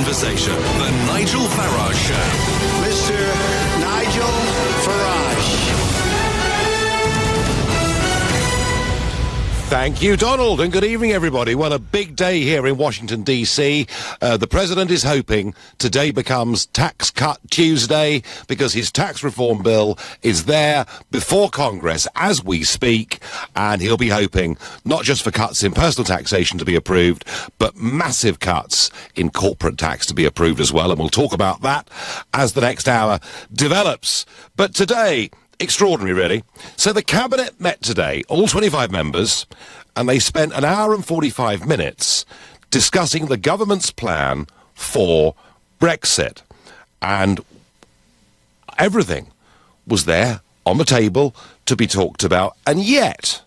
conversation. The Nigel Farage Show. Mr. Nigel Farage. Thank you, Donald, and good evening, everybody. Well, a big day here in Washington, D.C. The President is hoping today becomes Tax Cut Tuesday because his tax reform bill is there before Congress as we speak, and he'll be hoping not just for cuts in personal taxation to be approved, but massive cuts in corporate tax to be approved as well, and we'll talk about that as the next hour develops. But today, extraordinary, really. So the Cabinet met today, all 25 members, and they spent an hour and 45 minutes discussing the government's plan for Brexit. And everything was there on the table to be talked about. And yet,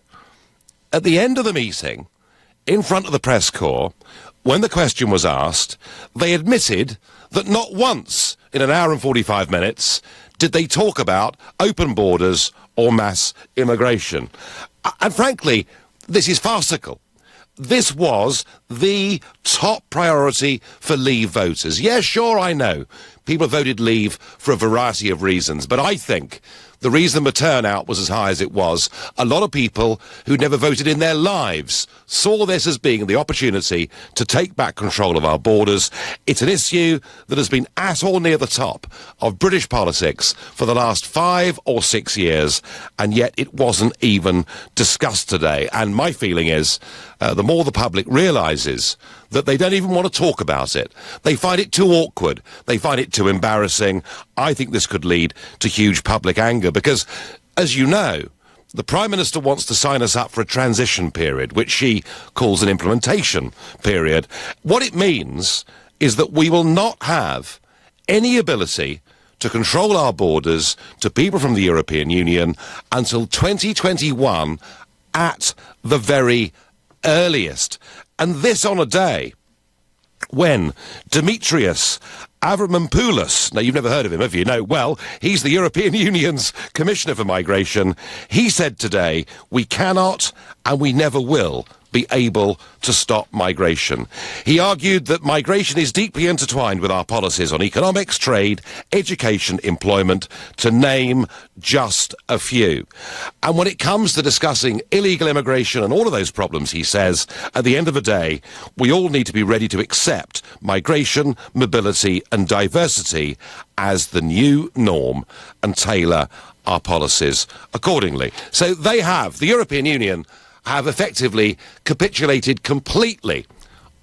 at the end of the meeting, in front of the press corps, when the question was asked, they admitted that not once in an hour and 45 minutes did they talk about open borders or mass immigration. And frankly, this is farcical. This was the top priority for Leave voters. Yes, sure, I know. People voted Leave for a variety of reasons, but I think the reason the turnout was as high as it was, a lot of people who never voted in their lives saw this as being the opportunity to take back control of our borders. It's an issue that has been at or near the top of British politics for the last 5 or 6 years, and yet it wasn't even discussed today. And my feeling is, the more the public realises that they don't even want to talk about it, they find it too awkward, they find it too embarrassing, I think this could lead to huge public anger because, as you know, the Prime Minister wants to sign us up for a transition period, which she calls an implementation period. What it means is that we will not have any ability to control our borders to people from the European Union until 2021 at the very earliest. And this on a day when Demetrius Avramopoulos, now you've never heard of him, have you? No, well, he's the European Union's Commissioner for Migration. He said today, we cannot and we never will be able to stop migration. He argued that migration is deeply intertwined with our policies on economics, trade, education, employment, to name just a few. And when it comes to discussing illegal immigration and all of those problems, he says, at the end of the day, we all need to be ready to accept migration, mobility and diversity as the new norm and tailor our policies accordingly. So they have, the European Union have effectively capitulated completely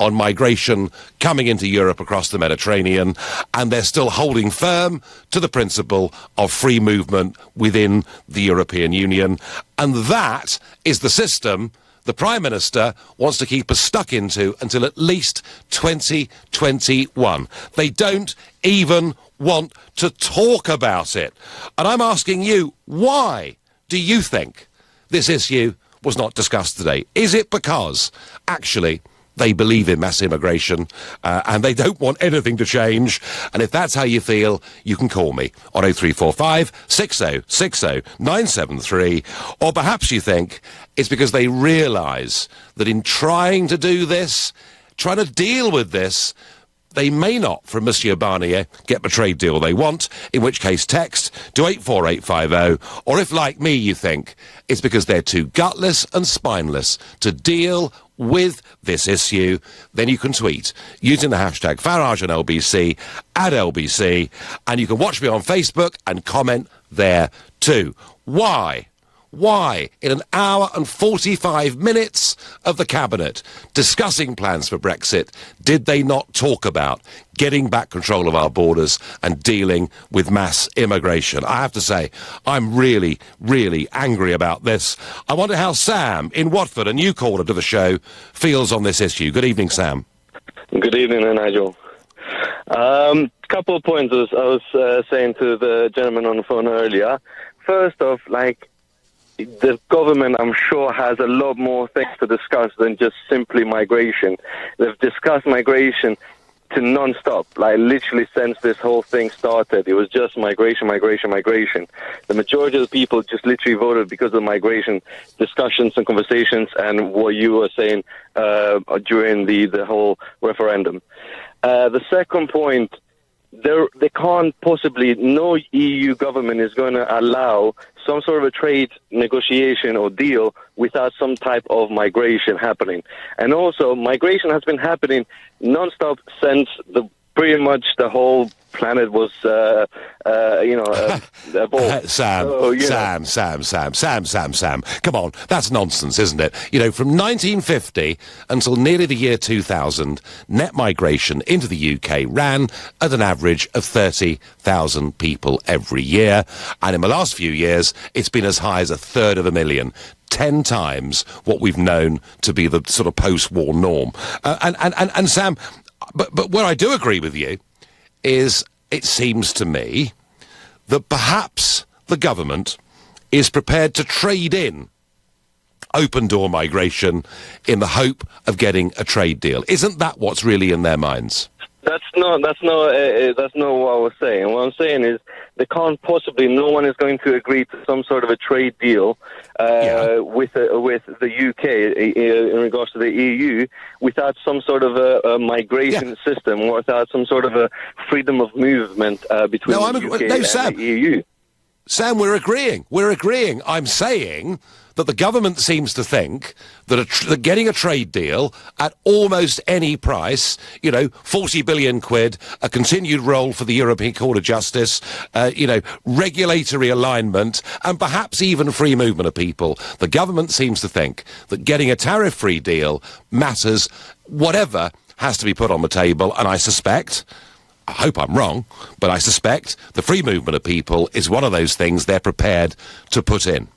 on migration coming into Europe across the Mediterranean, and they're still holding firm to the principle of free movement within the European Union. And that is the system the Prime Minister wants to keep us stuck into until at least 2021. They don't even want to talk about it. And I'm asking you, why do you think this issue was not discussed today? Is it because, actually, they believe in mass immigration and they don't want anything to change? And if that's how you feel, you can call me on 0345 6060 973. Or perhaps you think it's because they realise that in trying to do this, trying to deal with this, they may not, from Monsieur Barnier, get the trade deal they want, in which case text to 84850, or if, like me, you think it's because they're too gutless and spineless to deal with this issue, then you can tweet using the hashtag Farage and LBC at LBC, and you can watch me on Facebook and comment there too. Why, in an hour and 45 minutes of the Cabinet discussing plans for Brexit, did they not talk about getting back control of our borders and dealing with mass immigration? I have to say, I'm really, really angry about this. I wonder how Sam in Watford, a new caller to the show, feels on this issue. Good evening, Sam. Good evening, Nigel. Couple of points I was saying to the gentleman on the phone earlier. First off, the government, I'm sure, has a lot more things to discuss than just simply migration. They've discussed migration to non-stop, literally since this whole thing started. It was just migration. The majority of the people just literally voted because of migration discussions and conversations and what you were saying during the whole referendum. The second point, they can't possibly, no EU government is going to allow some sort of a trade negotiation or deal without some type of migration happening. And also, migration has been happening non-stop since pretty much the whole planet was, evolved. Sam. Come on, that's nonsense, isn't it? You know, from 1950 until nearly the year 2000, net migration into the UK ran at an average of 30,000 people every year. And in the last few years, it's been as high as 1/3 10 times what we've known to be the sort of post-war norm. And Sam, but where I do agree with you is it seems to me that perhaps the government is prepared to trade in open-door migration in the hope of getting a trade deal. Isn't that what's really in their minds? That's not what I was saying. What I'm saying is they can't possibly. No one is going to agree to some sort of a trade deal with the UK in regards to the EU without some sort of a migration system, or without some sort of a freedom of movement between the UK and the EU. Sam, we're agreeing. I'm saying that the government seems to think that that getting a trade deal at almost any price, 40 billion quid, a continued role for the European Court of Justice, regulatory alignment, and perhaps even free movement of people. The government seems to think that getting a tariff-free deal matters, whatever has to be put on the table, and I hope I'm wrong, but I suspect the free movement of people is one of those things they're prepared to put in.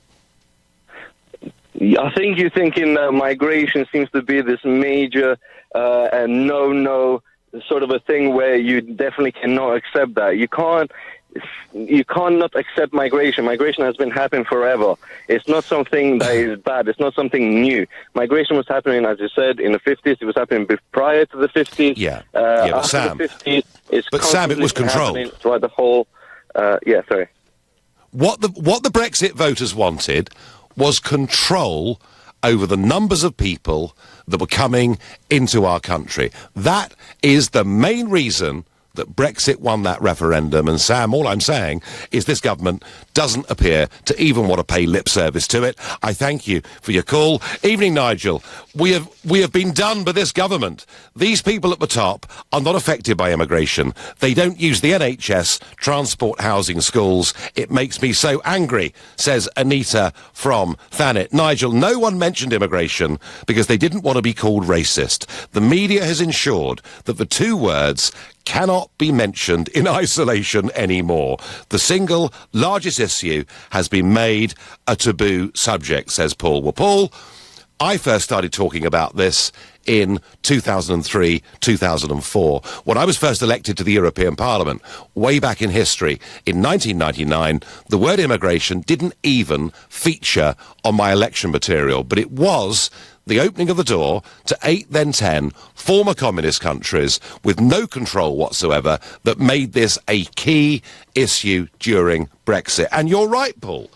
I think you're thinking that migration seems to be this major no sort of a thing where you definitely cannot accept that. You can't not accept migration. Migration has been happening forever. It's not something that is bad. It's not something new. Migration was happening, as you said, in the 50s. It was happening prior to the 50s. But Sam, the 50s, it was controlled. Throughout the whole. Sorry. What the Brexit voters wanted was control over the numbers of people that were coming into our country. That is the main reason that Brexit won that referendum. And Sam, all I'm saying is this government doesn't appear to even want to pay lip service to it. I thank you for your call. Evening, Nigel. We have been done by this government. These people at the top are not affected by immigration. They don't use the NHS, transport, housing, schools. It makes me so angry, says Anita from Thanet. Nigel, no one mentioned immigration because they didn't want to be called racist. The media has ensured that the two words cannot be mentioned in isolation anymore. The single largest issue has been made a taboo subject, says Paul. Well, Paul, I first started talking about this in 2003, 2004, when I was first elected to the European Parliament. Way back in history, in 1999, the word immigration didn't even feature on my election material, but it was the opening of the door to 8, then 10 former communist countries with no control whatsoever that made this a key issue during Brexit. And you're right, Paul.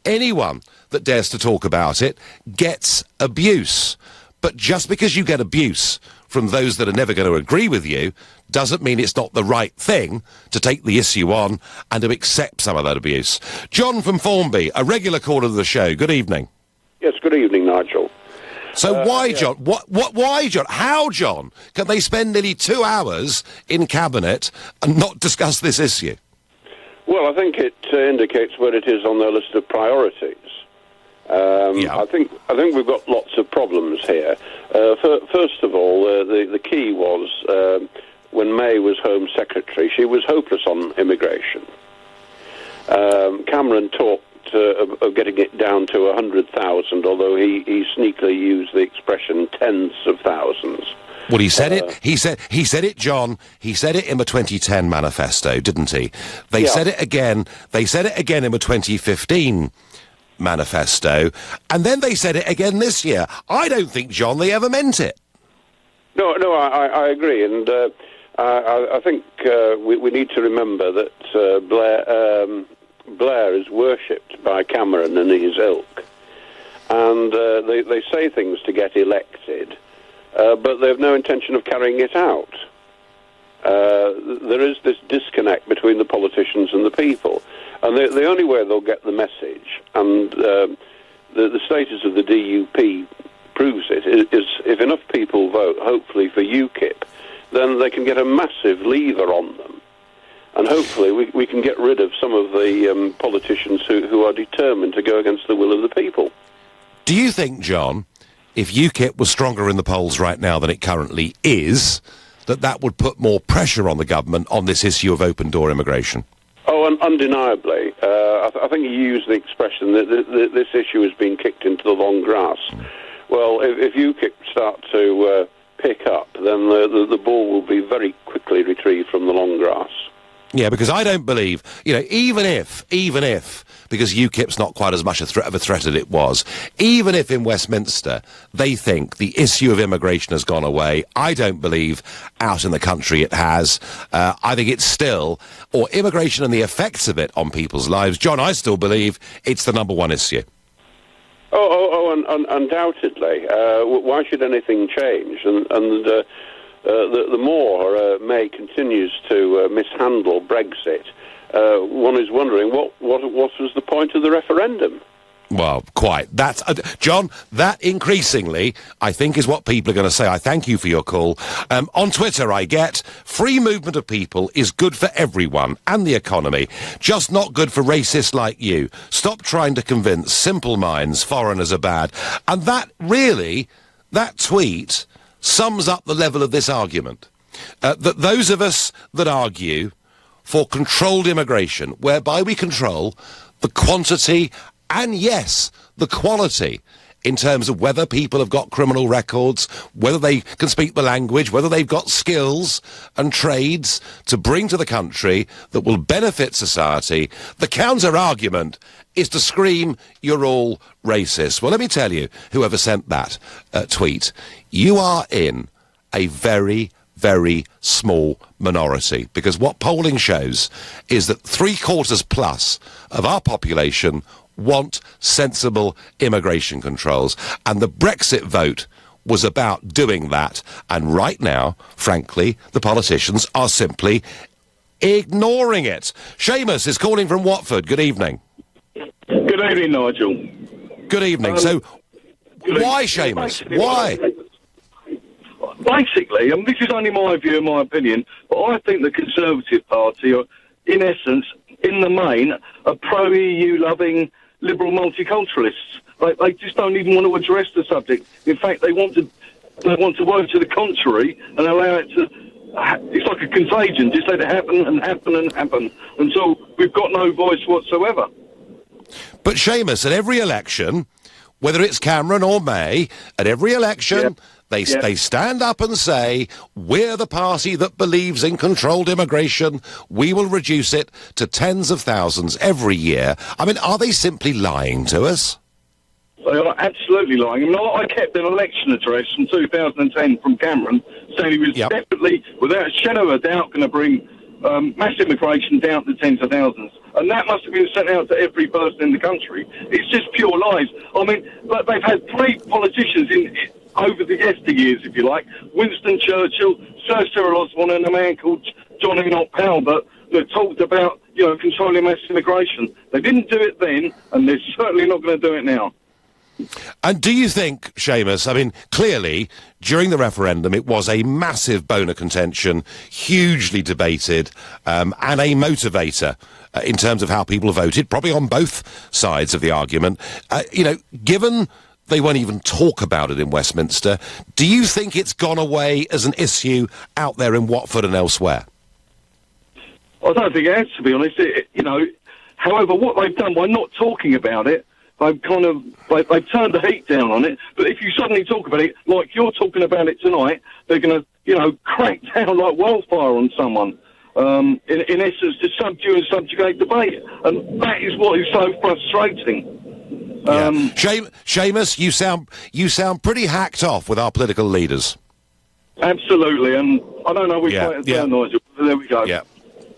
Anyone that dares to talk about it gets abuse. But just because you get abuse from those that are never going to agree with you doesn't mean it's not the right thing to take the issue on and to accept some of that abuse. John from Formby, a regular caller to the show. Good evening. Yes, good evening, Nigel. So why, John? Why, John? How, John, can they spend nearly 2 hours in Cabinet and not discuss this issue? Well, I think it indicates where it is on their list of priorities. I think we've got lots of problems here. First of all, the key was when May was Home Secretary, she was hopeless on immigration. Cameron talked of getting it down to 100,000, although he sneakily used the expression tens of thousands. Well, he said it. He said it, John. He said it in the 2010 manifesto, didn't he? They said it again. They said it again in the 2015 manifesto, and then they said it again this year. I don't think, John, they ever meant it. No, I agree, and I think we need to remember that Blair is worshipped by Cameron and his ilk, and they say things to get elected, but they have no intention of carrying it out. there is this disconnect between the politicians and the people. And the only way they'll get the message, and the status of the DUP proves it, is if enough people vote, hopefully for UKIP, then they can get a massive lever on them. And hopefully we can get rid of some of the politicians who are determined to go against the will of the people. Do you think, John, if UKIP was stronger in the polls right now than it currently is, that would put more pressure on the government on this issue of open-door immigration? Oh, and undeniably. I think you used the expression that this issue has been kicked into the long grass. Well, if UKIP start to pick up, then the ball will be very quickly retrieved from the long grass. Yeah, because I don't believe, even if, because UKIP's not quite as much of a threat as it was, even if in Westminster they think the issue of immigration has gone away, I don't believe out in the country it has. I think it's still, or immigration and the effects of it on people's lives, John, I still believe it's the number one issue. Undoubtedly. Why should anything change? The more May continues to mishandle Brexit, one is wondering what was the point of the referendum? Well, quite. That's John, that increasingly, I think, is what people are going to say. I thank you for your call. On Twitter, I get, free movement of people is good for everyone and the economy, just not good for racists like you. Stop trying to convince simple minds foreigners are bad. And that tweet sums up the level of this argument. That those of us that argue for controlled immigration, whereby we control the quantity and, yes, the quality in terms of whether people have got criminal records, whether they can speak the language, whether they've got skills and trades to bring to the country that will benefit society, the counter-argument is to scream, you're all racist. Well, let me tell you, whoever sent that tweet, you are in a very, very small minority, because what polling shows is that 3/4+ of our population want sensible immigration controls, and the Brexit vote was about doing that, and right now, frankly, the politicians are simply ignoring it. Seamus is calling from Watford. Good evening. Good evening, Nigel. Good evening. So, why, Seamus? Why? Basically, and this is only my view and my opinion, but I think the Conservative Party are, in essence, in the main, a pro-EU loving liberal multiculturalists. They just don't even want to address the subject. In fact, they want to work to the contrary and allow it to. It's like a contagion. Just let it happen and happen and happen until we've got no voice whatsoever. But Seamus, at every election, whether it's Cameron or May, at every election, they stand up and say, we're the party that believes in controlled immigration. We will reduce it to tens of thousands every year. I mean, are they simply lying to us? They are absolutely lying. I mean, I kept an election address from 2010 from Cameron saying he was definitely, without a shadow of a doubt, going to bring mass immigration down to tens of thousands. And that must have been sent out to every person in the country. It's just pure lies. I mean, but they've had 3 politicians over the yesteryears, if you like, Winston Churchill, Sir Cyril Osborne, and a man called John Enoch Powell, that talked about, controlling mass immigration. They didn't do it then, and they're certainly not going to do it now. And do you think, Seamus, I mean, clearly, during the referendum, it was a massive bone of contention, hugely debated, and a motivator in terms of how people voted, probably on both sides of the argument. Given they won't even talk about it in Westminster, do you think it's gone away as an issue out there in Watford and elsewhere? I don't think it has, to be honest. However, what they've done by not talking about it, they've they've turned the heat down on it. But if you suddenly talk about it, like you're talking about it tonight, they're going to, crack down like wildfire on someone. In essence, to subdue and subjugate debate. And that is what is so frustrating. Seamus, you sound pretty hacked off with our political leaders. Absolutely, and I don't know which way to turn, Nigel. There we go. Yeah.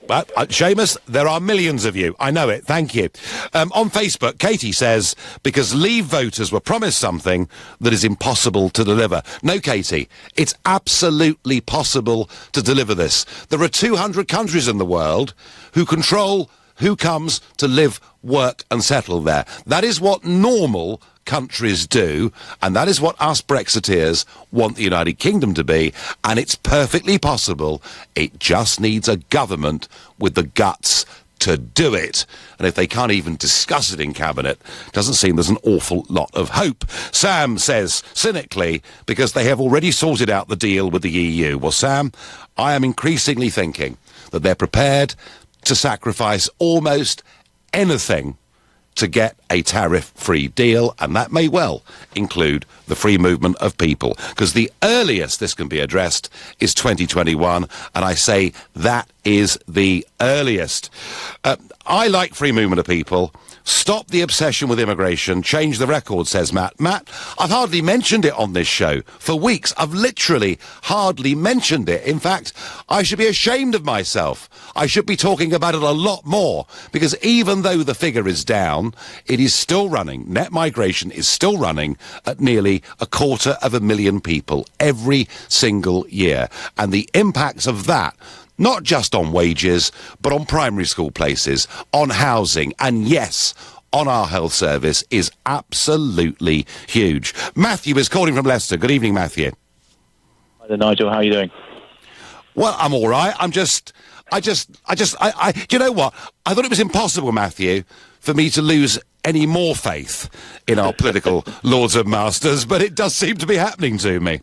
Seamus, there are millions of you. I know it. Thank you. On Facebook, Katie says, because Leave voters were promised something that is impossible to deliver. No, Katie, it's absolutely possible to deliver this. There are 200 countries in the world who control who comes to live, work and settle there. That is what normal countries do, and that is what us Brexiteers want the United Kingdom to be, and it's perfectly possible. It just needs a government with the guts to do it. And if they can't even discuss it in Cabinet, doesn't seem there's an awful lot of hope. Sam says, cynically, because they have already sorted out the deal with the EU. Well, Sam, I am increasingly thinking that they're prepared to sacrifice almost anything to get a tariff-free deal, and that may well include the free movement of people, because the earliest this can be addressed is 2021, and I say that is the earliest. I like free movement of people. Stop the obsession with immigration. Change the record, says Matt. Matt, I've hardly mentioned it on this show for weeks. I've literally hardly mentioned it. In fact, I should be ashamed of myself. I should be talking about it a lot more, because even though the figure is down, it is still running. Net migration is still running at nearly 250,000 people every single year. And the impacts of that, not just on wages, but on primary school places, on housing, and yes, on our health service, is absolutely huge. Matthew is calling from Leicester. Good evening, Matthew. Hi there, Nigel. How are you doing? Well, I'm all right. I you know what? I thought it was impossible, Matthew, for me to lose any more faith in our political lords and masters, but it does seem to be happening to me.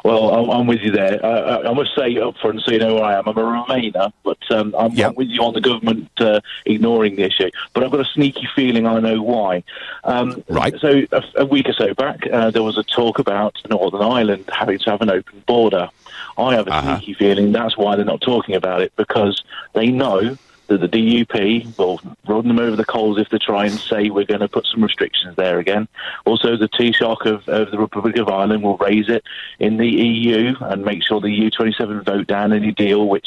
Well, I'm with you there. I must say up front, so you know where I am. I'm a Remainer, but I'm with you on the government ignoring the issue. But I've got a sneaky feeling I know why. Right. So a week or so back, there was a talk about Northern Ireland having to have an open border. I have a sneaky feeling that's why they're not talking about it, because they know that the DUP will run them over the coals if they try and say we're going to put some restrictions there again. Also, the Taoiseach of the Republic of Ireland will raise it in the EU and make sure the EU27 vote down any deal which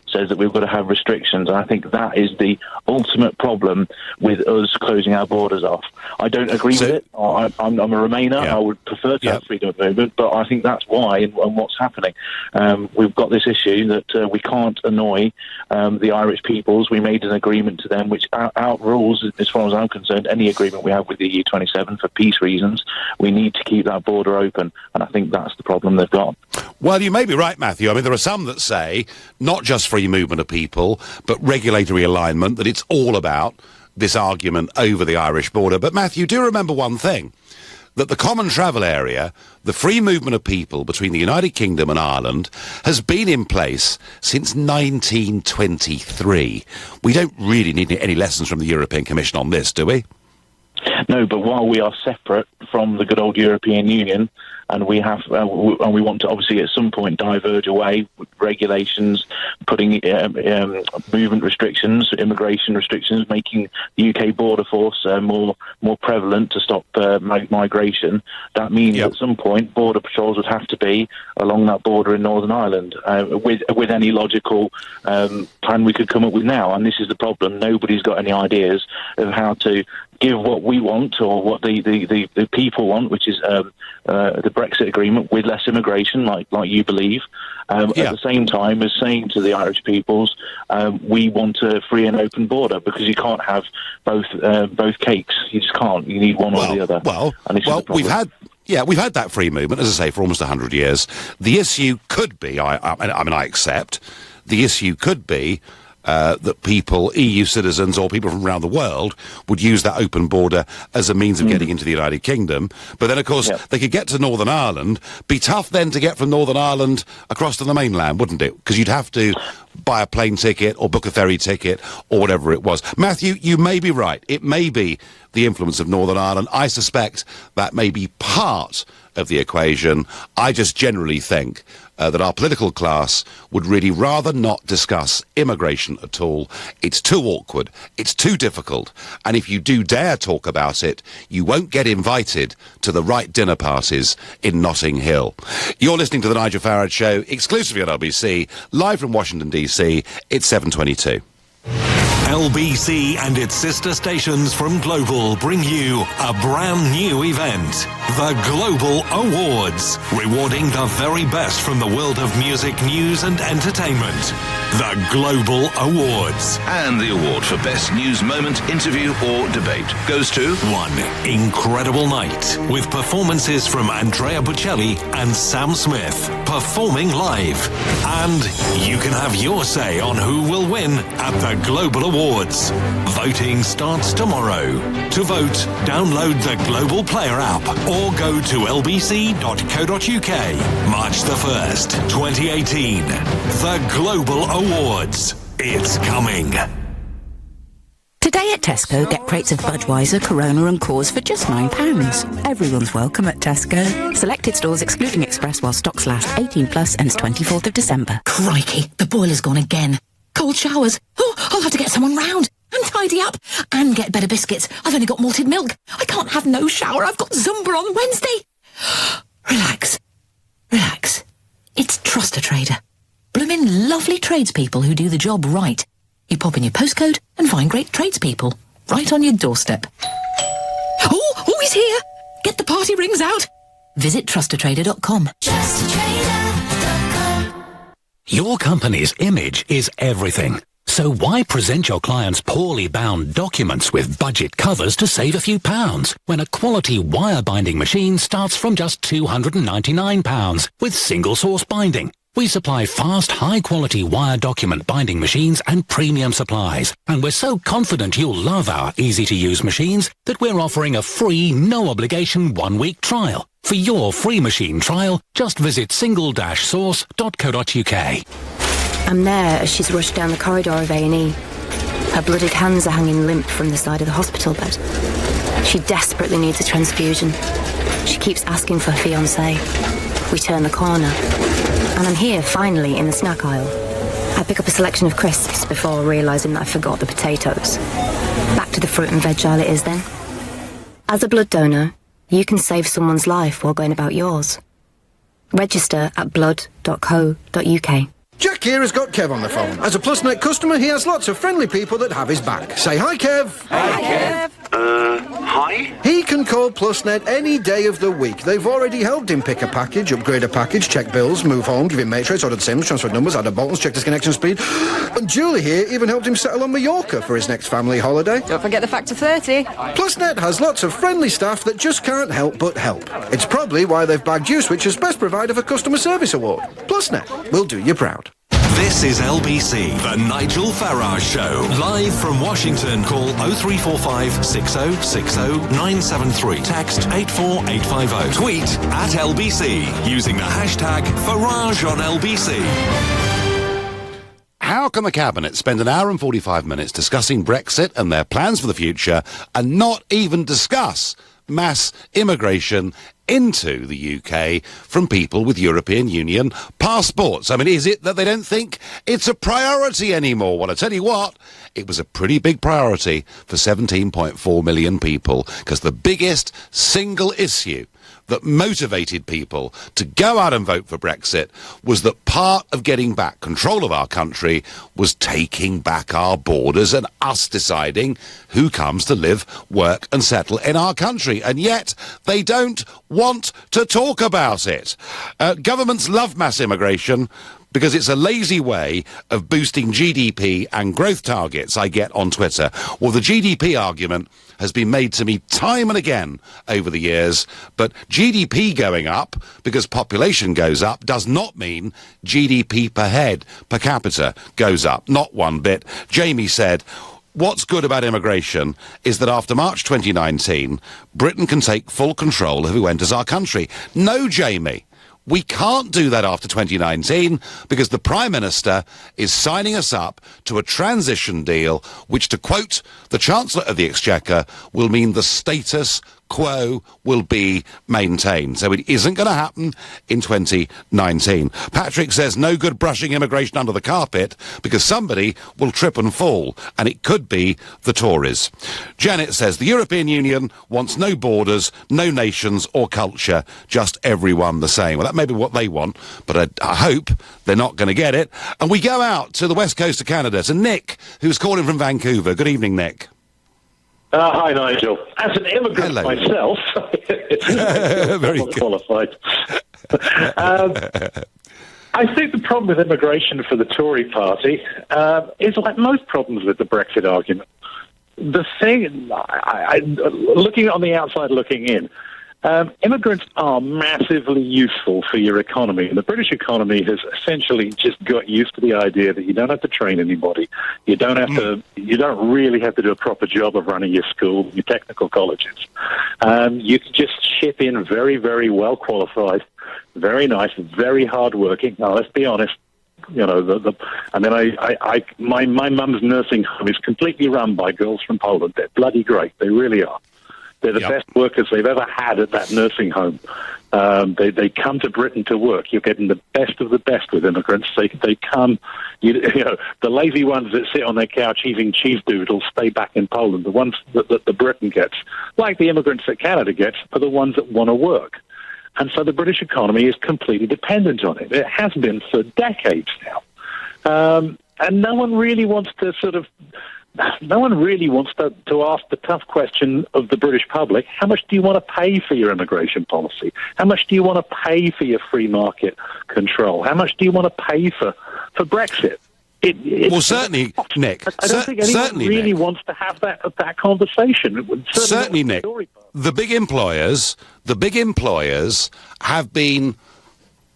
says that we've got to have restrictions. And I think that is the ultimate problem with us closing our borders off. I don't agree with it. I'm a Remainer. I would prefer to have freedom of movement, but I think that's why and what's happening. We've got this issue that we can't annoy the Irish peoples. We made an agreement to them which outrules, as far as I'm concerned, any agreement we have with the EU27 for peace reasons. We need to keep that border open, and I think that's the problem they've got. Well, you may be right, Matthew. I mean, there are some that say not just free movement of people, but regulatory alignment, that it's all about this argument over the Irish border. But, Matthew, do remember one thing, that the common travel area, the free movement of people between the United Kingdom and Ireland, has been in place since 1923. We don't really need any lessons from the European Commission on this, do we? No, but while we are separate from the good old European Union, and we have, and we want to obviously at some point diverge away with regulations, putting movement restrictions, immigration restrictions, making the UK border force more prevalent to stop migration. That means at some point border patrols would have to be along that border in Northern Ireland with any logical plan we could come up with now. And this is the problem. Nobody's got any ideas of how to give what we want or what the people want, which is the Brexit agreement with less immigration, like you believe, at the same time as saying to the Irish peoples, we want a free and open border, because you can't have both cakes. You just can't. You need one or the other. We've had that free movement, as I say, for almost 100 years. The issue could be, I accept, the issue could be that people, EU citizens or people from around the world, would use that open border as a means of getting into the United Kingdom. But then, of course, they could get to Northern Ireland. Be tough then to get from Northern Ireland across to the mainland, wouldn't it? Because you'd have to buy a plane ticket or book a ferry ticket or whatever it was. Matthew, you may be right. It may be the influence of Northern Ireland. I suspect that may be part of the equation. I just generally think that our political class would really rather not discuss immigration at all. It's too awkward, it's too difficult, and if you do dare talk about it, you won't get invited to the right dinner parties in Notting Hill. You're listening to The Nigel Farage Show, exclusively on LBC, live from Washington, D.C. It's 7:22. LBC and its sister stations from Global bring you a brand new event, the Global Awards, rewarding the very best from the world of music, news and entertainment. The Global Awards. And the award for Best News Moment, Interview or Debate goes to... One incredible night with performances from Andrea Bocelli and Sam Smith performing live. And you can have your say on who will win at the Global Awards. Voting starts tomorrow. To vote, download the Global Player app or go to lbc.co.uk. March the 1st, 2018. The Global Awards. It's coming. Today at Tesco, get crates of Budweiser, Corona and Coors for just £9. Everyone's welcome at Tesco. Selected stores excluding Express while stocks last. 18 plus ends 24th of December. Crikey, the boiler's gone again. Cold showers. Oh, I'll have to get someone round and tidy up and get better biscuits. I've only got malted milk. I can't have no shower. I've got Zumba on Wednesday. Relax. Relax. It's Trust a Trader. Bloomin' lovely tradespeople who do the job right. You pop in your postcode and find great tradespeople right on your doorstep. Oh, he's here. Get the party rings out. Visit trustatrader.com. Trustatrader.com. Your company's image is everything. So why present your clients poorly bound documents with budget covers to save a few pounds when a quality wire binding machine starts from just £299 with single source binding? We supply fast, high-quality wire document binding machines and premium supplies, and we're so confident you'll love our easy-to-use machines that we're offering a free, no-obligation one-week trial. For your free machine trial, just visit single-source.co.uk. I'm there as she's rushed down the corridor of A&E. Her blooded hands are hanging limp from the side of the hospital bed. She desperately needs a transfusion. She keeps asking for her fiancé. We turn the corner, and I'm here, finally, in the snack aisle. I pick up a selection of crisps before realising that I forgot the potatoes. Back to the fruit and veg aisle it is then. As a blood donor, you can save someone's life while going about yours. Register at blood.co.uk. Jack here has got Kev on the phone. As a PlusNet customer, he has lots of friendly people that have his back. Say hi, Kev. Hi, Kev. Hi? He can call PlusNet any day of the week. They've already helped him pick a package, upgrade a package, check bills, move home, give him matrix, ordered SIMs, transferred numbers, added buttons, checked his connection speed. And Julie here even helped him settle on Mallorca for his next family holiday. Don't forget the factor 30. PlusNet has lots of friendly staff that just can't help but help. It's probably why they've bagged Uswitch's Best Provider for Customer Service Award. PlusNet will do you proud. This is LBC, the Nigel Farage Show. Live from Washington, call 0345 6060 973. Text 84850. Tweet at LBC using the hashtag Farage on LBC. How can the Cabinet spend an hour and 45 minutes discussing Brexit and their plans for the future and not even discuss mass immigration into the UK from people with European Union passports? I mean, is it that they don't think it's a priority anymore? Well, I tell you what, it was a pretty big priority for 17.4 million people, because the biggest single issue that motivated people to go out and vote for Brexit was that part of getting back control of our country was taking back our borders and us deciding who comes to live, work and settle in our country. And yet they don't want to talk about it. Governments love mass immigration because it's a lazy way of boosting GDP and growth targets, I get on Twitter. Well, the GDP argument has been made to me time and again over the years, but GDP going up because population goes up does not mean GDP per head, per capita, goes up. Not one bit. Jamie said, what's good about immigration is that after March 2019, Britain can take full control of who enters our country. No, Jamie. We can't do that after 2019 because the Prime Minister is signing us up to a transition deal which, to quote the Chancellor of the Exchequer, will mean the status quo will be maintained. So it isn't going to happen in 2019. Patrick says no good brushing immigration under the carpet because somebody will trip and fall, and it could be the Tories. Janet says the European Union wants no borders, no nations or culture, just everyone the same. Well, that may be what they want, but I hope they're not going to get it. And we go out to the west coast of Canada to Nick, who's calling from Vancouver. Good evening, Nick. Hi, Nigel. As an immigrant myself, very good. Qualified. I think the problem with immigration for the Tory party is like most problems with the Brexit argument. The thing, looking on the outside, looking in, immigrants are massively useful for your economy. And the British economy has essentially just got used to the idea that you don't have to train anybody. You don't really have to do a proper job of running your school, your technical colleges. You can just ship in very, very well qualified, very nice, very hardworking. Now, let's be honest. You know, my mum's nursing home is completely run by girls from Poland. They're bloody great. They really are. They're the best workers they've ever had at that nursing home. They come to Britain to work. You're getting the best of the best with immigrants. They come, you know, the lazy ones that sit on their couch eating cheese doodles stay back in Poland. The ones that the Britain gets, like the immigrants that Canada gets, are the ones that want to work. And so the British economy is completely dependent on it. It has been for decades now. And no one really wants to to ask the tough question of the British public, how much do you want to pay for your immigration policy? How much do you want to pay for your free market control? How much do you want to pay for Brexit? Well, certainly, Nick. I don't think anyone really wants to have that conversation. Certainly, Nick. The big employers have been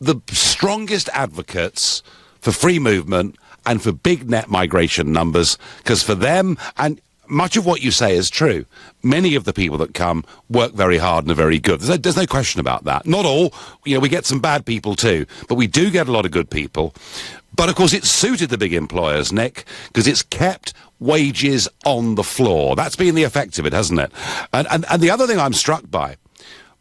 the strongest advocates for free movement and for big net migration numbers, because for them, and much of what you say is true, many of the people that come work very hard and are very good. There's no question about that. Not all. You know, we get some bad people too, but we do get a lot of good people. But, of course, it's suited the big employers, Nick, because it's kept wages on the floor. That's been the effect of it, hasn't it? And the other thing I'm struck by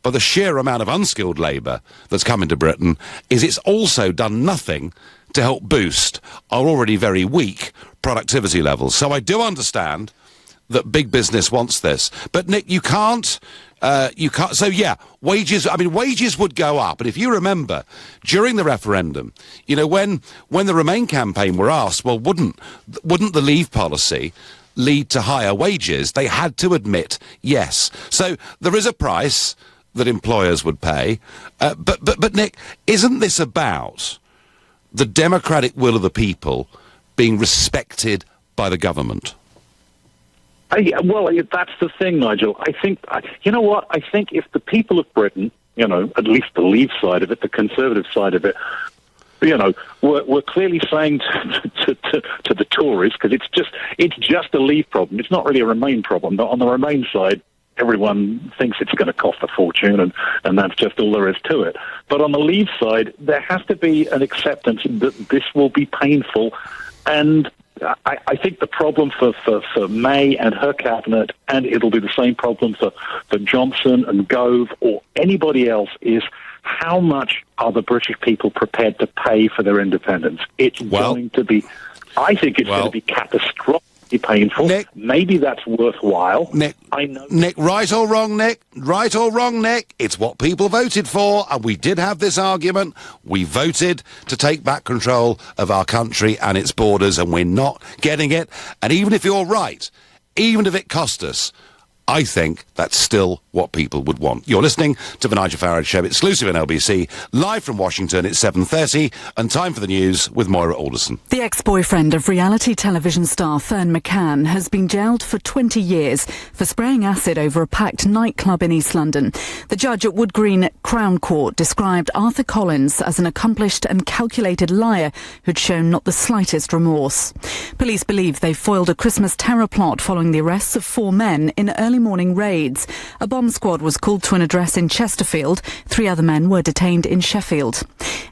the sheer amount of unskilled labour that's come into Britain, is it's also done nothing to help boost our already very weak productivity levels. So I do understand that big business wants this. But, Nick, you can't... So, yeah, wages would go up. And if you remember, during the referendum, you know, when the Remain campaign were asked, well, wouldn't the Leave policy lead to higher wages? They had to admit yes. So there is a price that employers would pay. But, Nick, isn't this about the democratic will of the people being respected by the government? Well, that's the thing, Nigel. I think, you know what? I think if the people of Britain, you know, at least the Leave side of it, the Conservative side of it, you know, we're clearly saying to the Tories, because it's just a Leave problem. It's not really a Remain problem. But on the Remain side, everyone thinks it's going to cost a fortune, and that's just all there is to it. But on the Leave side, there has to be an acceptance that this will be painful, and I think the problem for May and her cabinet, and it'll be the same problem for Johnson and Gove or anybody else, is how much are the British people prepared to pay for their independence? It's going to be, I think it's going to be catastrophically painful. Nick, maybe that's worthwhile. Nick, I know. Nick, right or wrong, Nick? Right or wrong, Nick? It's what people voted for, and we did have this argument. We voted to take back control of our country and its borders, and we're not getting it. And even if you're right, even if it cost us, I think that's still what people would want. You're listening to the Nigel Farage Show, exclusive in LBC, live from Washington. It's 7:30, and time for the news with Moira Alderson. The ex-boyfriend of reality television star Fern McCann has been jailed for 20 years for spraying acid over a packed nightclub in East London. The judge at Wood Green Crown Court described Arthur Collins as an accomplished and calculated liar who'd shown not the slightest remorse. Police believe they foiled a Christmas terror plot following the arrests of 4 men in early morning raids. A bomb bomb squad was called to an address in Chesterfield. 3 other men were detained in Sheffield.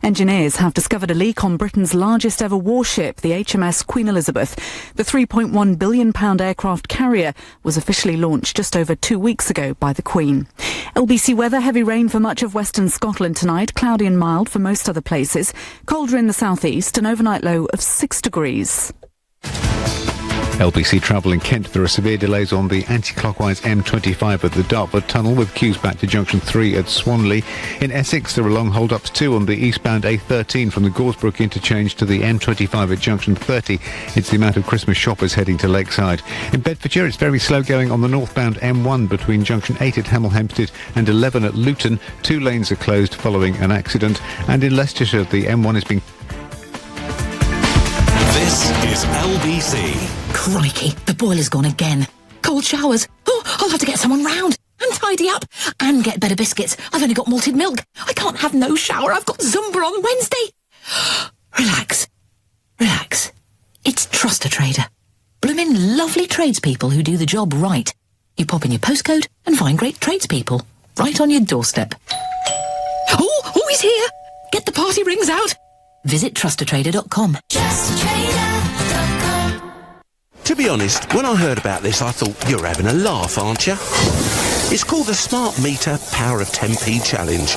Engineers have discovered a leak on Britain's largest ever warship, the HMS Queen Elizabeth. The £3.1 billion aircraft carrier was officially launched just over 2 weeks ago by the Queen. LBC weather, heavy rain for much of western Scotland tonight, cloudy and mild for most other places, colder in the southeast, an overnight low of 6 degrees. LBC travel in Kent. There are severe delays on the anti-clockwise M25 at the Dartford Tunnel with queues back to junction 3 at Swanley. In Essex, there are long hold-ups too on the eastbound A13 from the Goresbrook interchange to the M25 at junction 30. It's the amount of Christmas shoppers heading to Lakeside. In Bedfordshire, it's very slow going on the northbound M1 between junction 8 at Hemel Hempstead and 11 at Luton. 2 lanes are closed following an accident. And in Leicestershire, the M1 is being... This is LBC. Crikey, the boiler's gone again. Cold showers. Oh, I'll have to get someone round and tidy up and get better biscuits. I've only got malted milk. I can't have no shower. I've got Zumba on Wednesday. Relax. Relax. It's Trust a Trader. Bloomin' lovely tradespeople who do the job right. You pop in your postcode and find great tradespeople right on your doorstep. Oh, he's here. Get the party rings out. Visit trustatrader.com. To be honest, when I heard about this, I thought, you're having a laugh, aren't you? It's called the Smart Meter Power of 10p Challenge,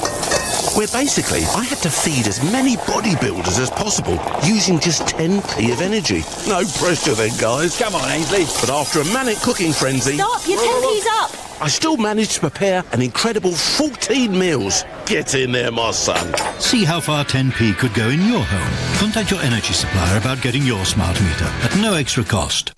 where basically I had to feed as many bodybuilders as possible using just 10p of energy. No pressure then, guys. Come on, Ainsley. But after a manic cooking frenzy... Stop, your 10p's up! I still managed to prepare an incredible 14 meals. Get in there, my son. See how far 10p could go in your home. Contact your energy supplier about getting your smart meter at no extra cost.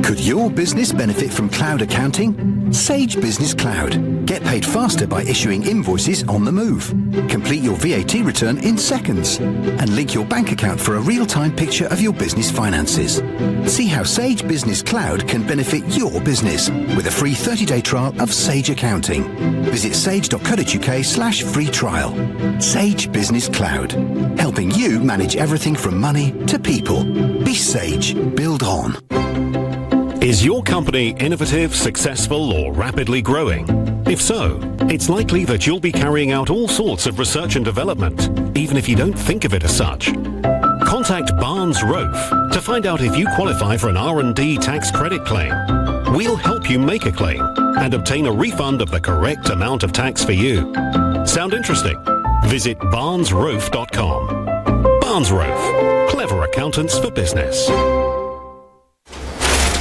Could your business benefit from cloud accounting? Sage Business Cloud. Get paid faster by issuing invoices on the move. Complete your VAT return in seconds. And link your bank account for a real-time picture of your business finances. See how Sage Business Cloud can benefit your business with a free 30-day trial of Sage Accounting. Visit sage.co.uk/free trial. Sage Business Cloud. Helping you manage everything from money to people. Be Sage. Build on. Is your company innovative, successful, or rapidly growing? If so, it's likely that you'll be carrying out all sorts of research and development, even if you don't think of it as such. Contact Barnes Rofe to find out if you qualify for an R&D tax credit claim. We'll help you make a claim and obtain a refund of the correct amount of tax for you. Sound interesting? Visit barnesrofe.com. Barnes Rofe. Clever accountants for business.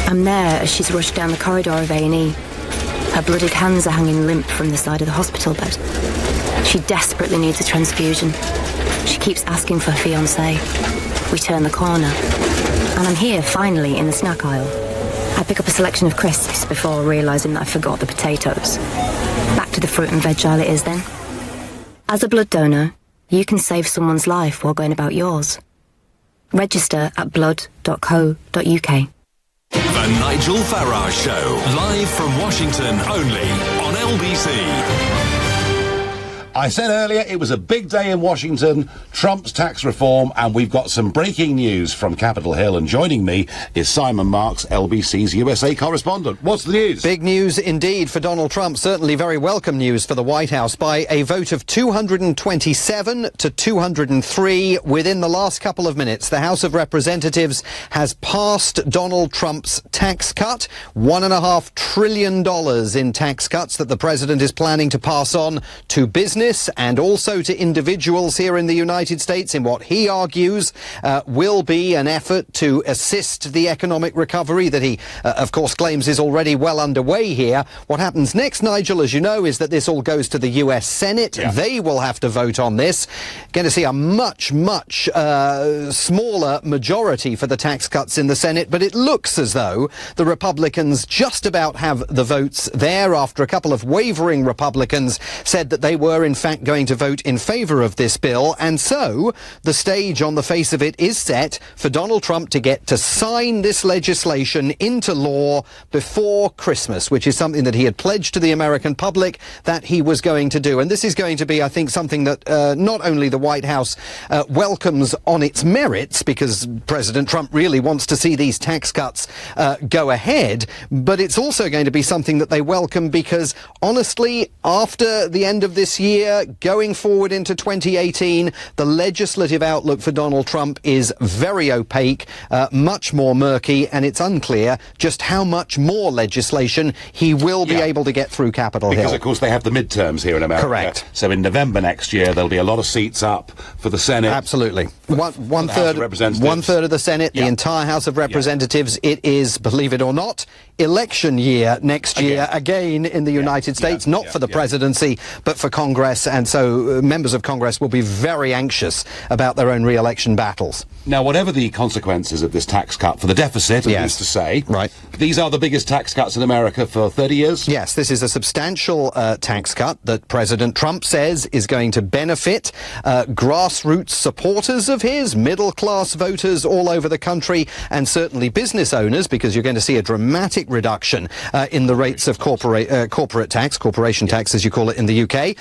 I'm there as she's rushed down the corridor of A&E. Her blooded hands are hanging limp from the side of the hospital bed. She desperately needs a transfusion. She keeps asking for her fiancé. We turn the corner, and I'm here, finally, in the snack aisle. I pick up a selection of crisps before realising that I forgot the potatoes. Back to the fruit and veg aisle it is then. As a blood donor, you can save someone's life while going about yours. Register at blood.co.uk. The Nigel Farage Show, live from Washington, only on LBC. I said earlier it was a big day in Washington, Trump's tax reform, and we've got some breaking news from Capitol Hill. And joining me is Simon Marks, LBC's USA correspondent. What's the news? Big news indeed for Donald Trump. Certainly very welcome news for the White House. By a vote of 227 to 203 within the last couple of minutes, the House of Representatives has passed Donald Trump's tax cut. $1.5 trillion in tax cuts that the president is planning to pass on to business and also to individuals here in the United States in what he argues will be an effort to assist the economic recovery that he, of course, claims is already well underway here. What happens next, Nigel, as you know, is that this all goes to the US Senate. Yeah. They will have to vote on this. Going to see a much smaller majority for the tax cuts in the Senate, but it looks as though the Republicans just about have the votes there after a couple of wavering Republicans said that they were in in fact going to vote in favour of this bill, and so the stage on the face of it is set for Donald Trump to get to sign this legislation into law before Christmas, which is something that he had pledged to the American public that he was going to do. And this is going to be, I think, something that not only the White House welcomes on its merits, because President Trump really wants to see these tax cuts go ahead, but it's also going to be something that they welcome because, honestly, after the end of this year, going forward into 2018, the legislative outlook for Donald Trump is very opaque, much more murky, and it's unclear just how much more legislation he will be able to get through Capitol Hill. Because, of course, they have the midterms here in America. Correct. So in November next year, there'll be a lot of seats up for the Senate. Absolutely. One third of the Senate, the entire House of Representatives. It is, believe it or not, election year next year, again in the United States, not for the presidency, but for Congress, and so members of Congress will be very anxious about their own re-election battles. Now, whatever the consequences of this tax cut for the deficit, needless to say, these are the biggest tax cuts in America for 30 years? Yes, this is a substantial tax cut that President Trump says is going to benefit grassroots supporters of his, middle-class voters all over the country, and certainly business owners, because you're going to see a dramatic reduction in the rates of corporate tax, corporation tax as you call it in the UK.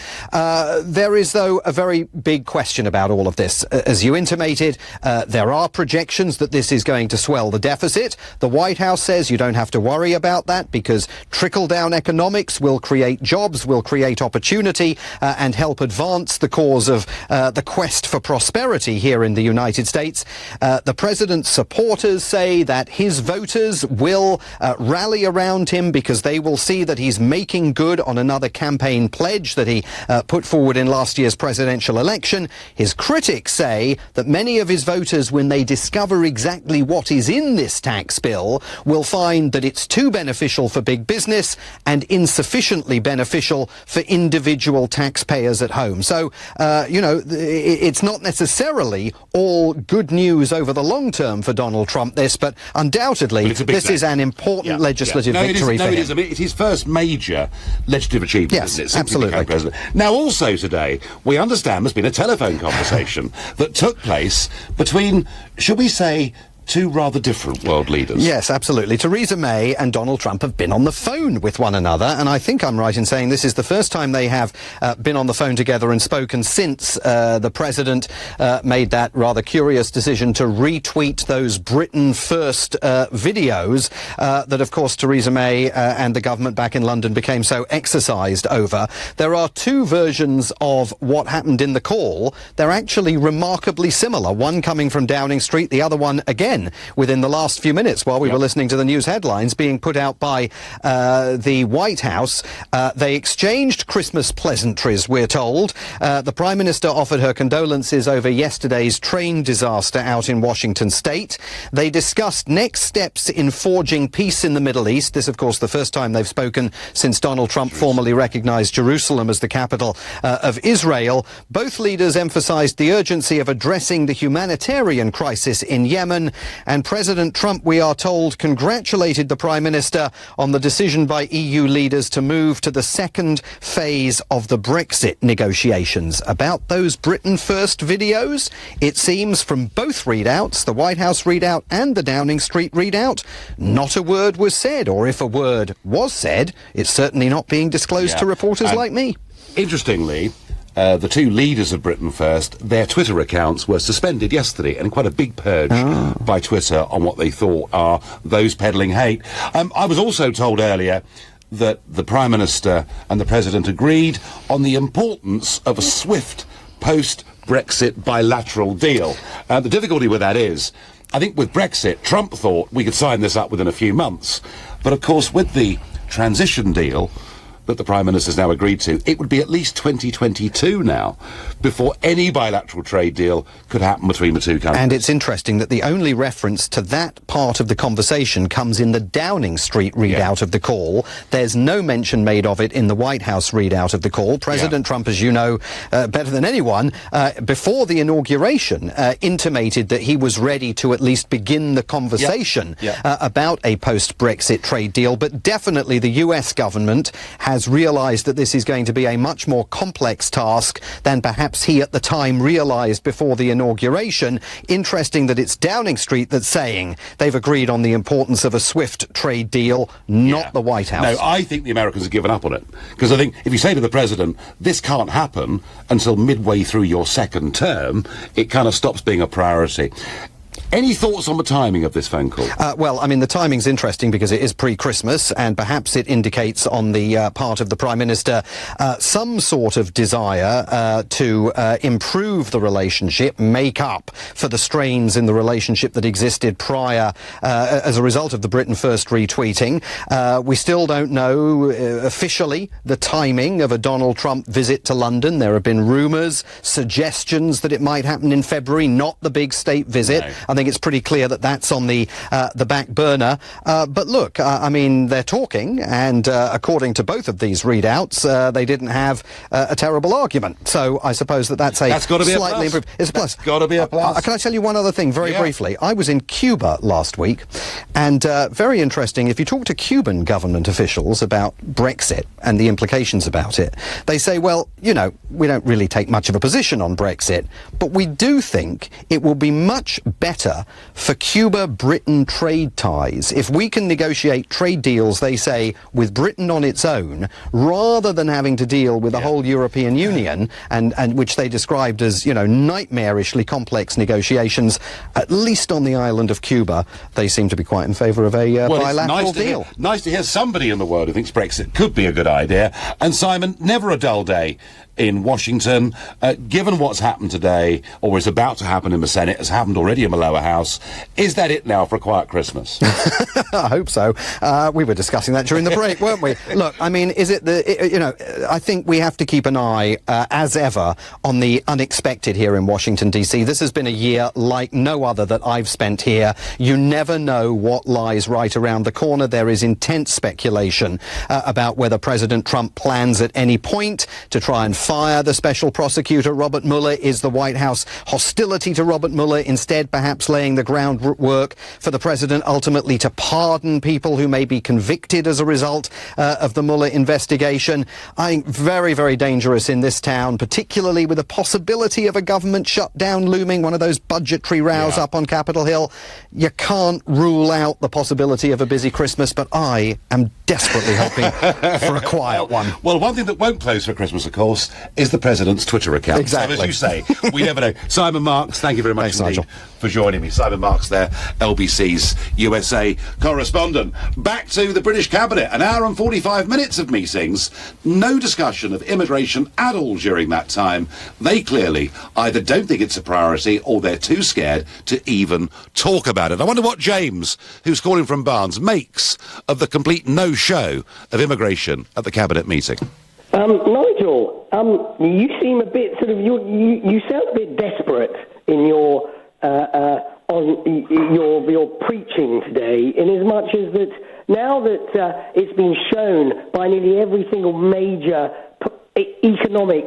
There is, though, a very big question about all of this. As you intimated, there are projections that this is going to swell the deficit. The White House says you don't have to worry about that because trickle-down economics will create jobs, will create opportunity, and help advance the cause of the quest for prosperity here in the United States. The president's supporters say that his voters will rally around him because they will see that he's making good on another campaign pledge that he put forward in last year's presidential election. His critics say that many of his voters, when they discover exactly what is in this tax bill, will find that it's too beneficial for big business and insufficiently beneficial for individual taxpayers at home. So, it's not necessarily all good news over the long term for Donald Trump, but undoubtedly this is an important legislative victory for him. It is. I mean, it's his first major legislative achievement, isn't it? Absolutely. President. Now, also today, we understand there's been a telephone conversation that took place between, should we say, two rather different world leaders. Yes, absolutely. Theresa May and Donald Trump have been on the phone with one another, and I think I'm right in saying this is the first time they have been on the phone together and spoken since the president made that rather curious decision to retweet those Britain First videos that, of course, Theresa May and the government back in London became so exercised over. There are two versions of what happened in the call. They're actually remarkably similar, one coming from Downing Street, the other one, again, within the last few minutes while we were listening to the news headlines being put out by the White House. They exchanged Christmas pleasantries, we're told. The Prime Minister offered her condolences over yesterday's train disaster out in Washington State. They discussed next steps in forging peace in the Middle East. This, of course, the first time they've spoken since Donald Trump formally recognized Jerusalem as the capital of Israel. Both leaders emphasized the urgency of addressing the humanitarian crisis in Yemen. And President Trump, we are told, congratulated the Prime Minister on the decision by EU leaders to move to the second phase of the Brexit negotiations. About those Britain First videos, it seems from both readouts, the White House readout and the Downing Street readout, not a word was said, or if a word was said, it's certainly not being disclosed to reporters like me. Interestingly, the two leaders of Britain First, their Twitter accounts were suspended yesterday, and quite a big purge by Twitter on what they thought are those peddling hate. I was also told earlier that the Prime Minister and the President agreed on the importance of a swift post-Brexit bilateral deal. The difficulty with that is, I think with Brexit, Trump thought we could sign this up within a few months. But of course, with the transition deal that the Prime Minister's now agreed to, it would be at least 2022 now before any bilateral trade deal could happen between the two countries. And it's interesting that the only reference to that part of the conversation comes in the Downing Street readout of the call. There's no mention made of it in the White House readout of the call. President Trump, as you know better than anyone, before the inauguration, intimated that he was ready to at least begin the conversation about a post-Brexit trade deal. But definitely the US government has has realised that this is going to be a much more complex task than perhaps he at the time realised before the inauguration. Interesting that it's Downing Street that's saying they've agreed on the importance of a swift trade deal, not the White House. No, I think the Americans have given up on it. Because I think if you say to the President, this can't happen until midway through your second term, it kind of stops being a priority. Any thoughts on the timing of this phone call? Well, I mean, the timing's interesting because it is pre-Christmas, and perhaps it indicates on the part of the Prime Minister some sort of desire to improve the relationship, make up for the strains in the relationship that existed prior as a result of the Britain First retweeting. We still don't know officially the timing of a Donald Trump visit to London. There have been rumours, suggestions that it might happen in February, not the big state visit. No. I think it's pretty clear that that's on the back burner. But look, I mean, they're talking, and according to both of these readouts, they didn't have a terrible argument. So I suppose that's got to be slightly a plus. improved. It's a plus. Got to be a plus. Can I tell you one other thing very briefly? I was in Cuba last week, and very interesting, if you talk to Cuban government officials about Brexit and the implications about it, they say, well, you know, we don't really take much of a position on Brexit, but we do think it will be much better for Cuba-Britain trade ties if we can negotiate trade deals, they say, with Britain on its own, rather than having to deal with the whole European Union, and which they described as, you know, nightmarishly complex negotiations. At least on the island of Cuba, they seem to be quite in favour of a bilateral deal. Nice to hear somebody in the world who thinks Brexit could be a good idea. And Simon, never a dull day in Washington. Given what's happened today, or is about to happen in the Senate, has happened already in the lower house, is that it now for a quiet Christmas? I hope so. We were discussing that during the break, weren't we? Look, I mean, is it I think we have to keep an eye, as ever, on the unexpected here in Washington, D.C. This has been a year like no other that I've spent here. You never know what lies right around the corner. There is intense speculation about whether President Trump plans at any point to try and fire the special prosecutor Robert Mueller. Is the White House hostility to Robert Mueller instead perhaps laying the groundwork for the president ultimately to pardon people who may be convicted as a result of the Mueller investigation? I think very, very dangerous in this town, particularly with the possibility of a government shutdown looming, one of those budgetary rows up on Capitol Hill. You can't rule out the possibility of a busy Christmas, but I am desperately hoping for a quiet one. Well, one thing that won't close for Christmas, of course, is the president's Twitter account. Exactly. So, as you say, we never know. Simon Marks, thank you very much indeed Nigel, for joining me. Simon Marks there, LBC's USA correspondent. Back to the British Cabinet. An hour and 45 minutes of meetings. No discussion of immigration at all during that time. They clearly either don't think it's a priority or they're too scared to even talk about it. I wonder what James, who's calling from Barnes, makes of the complete no-show of immigration at the Cabinet meeting. Nigel, you seem a bit you sound a bit desperate in your your preaching today, in as much as that now that it's been shown by nearly every single major economic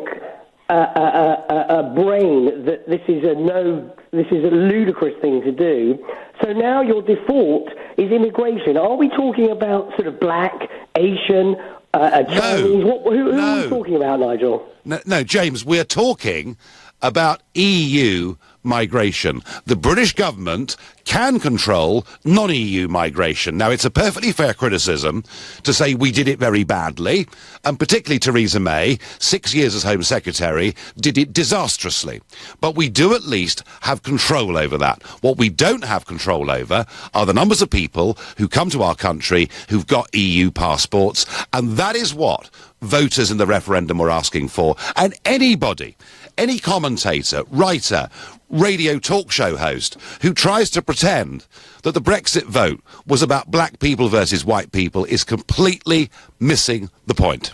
brain that this is a ludicrous thing to do. So now your default is immigration. Are we talking about sort of black, Asian, Chinese? Who are we talking about, Nigel? No, James, we're talking about EU migration. The British government can control non-EU migration. Now, it's a perfectly fair criticism to say we did it very badly, and particularly Theresa May, 6 years as Home Secretary, did it disastrously. But we do at least have control over that. What we don't have control over are the numbers of people who come to our country who've got EU passports, and that is what voters in the referendum were asking for. And anybody, any commentator, writer, radio talk show host who tries to pretend that the Brexit vote was about black people versus white people is completely missing the point.